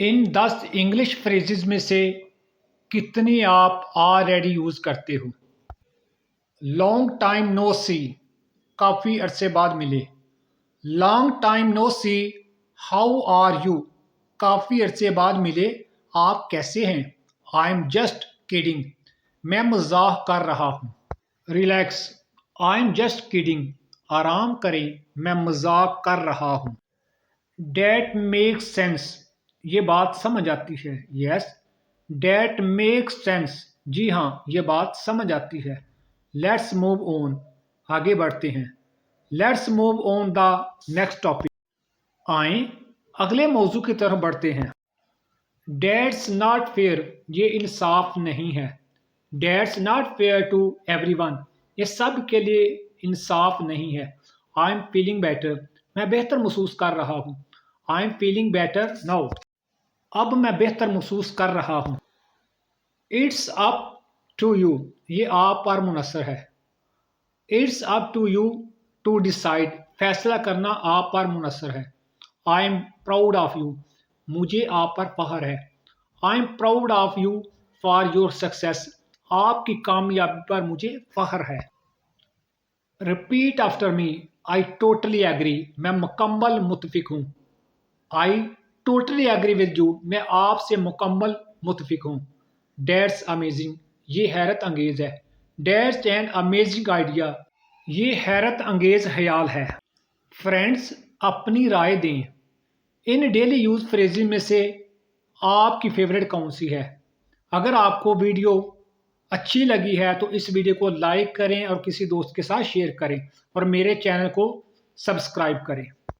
इन 10 English phrases में से कितनी आप ऑलरेडी यूज़ करते हो? लॉन्ग टाइम नो सी, काफ़ी अरसे बाद मिले। Long time no see, how are you, काफ़ी अरसे बाद मिले, आप कैसे हैं? आई एम जस्ट किडिंग, मैं मजाक कर रहा हूँ। Relax, I am just kidding, आराम करें, मैं मजाक कर रहा हूँ। डेट मेक्स सेंस, ये बात समझ आती है। यस, डेट मेक्स सेंस, जी हाँ, ये बात समझ आती है। लेट्स मूव ऑन, आगे बढ़ते हैं। Let's move on the next topic, आए अगले मौजू की तरफ बढ़ते हैं। डेट्स नॉट फेयर, ये इंसाफ नहीं है। That's not fair to everyone, ये सब के लिए इंसाफ नहीं है। आई एम फीलिंग बेटर, मैं बेहतर महसूस कर रहा हूँ। I am feeling better now, अब मैं बेहतर महसूस कर रहा हूँ। इट्स अप टू यू, ये आप पर मुनसर है। It's up to you to decide, फैसला करना आप पर मुनसर है। I am proud of you, मुझे आप पर फख्र है। I am proud of you for your success, आपकी कामयाबी पर मुझे फख्र है। Repeat after me, I totally agree, मैं मुकम्मल मुतफिक हूँ। I totally agree with you, मैं आपसे मुकम्मल मुतफिक हूँ। डेट्स अमेजिंग, ये हैरत अंगेज है। डेट्स एन अमेजिंग आइडिया, ये हैरत अंगेज ख्याल है। फ्रेंड्स, अपनी राय दें, इन डेली यूज फ्रेजेस में से आपकी फेवरेट कौन सी है? अगर आपको वीडियो अच्छी लगी है तो इस वीडियो को लाइक करें और किसी दोस्त के साथ शेयर करें और मेरे चैनल को सब्सक्राइब करें।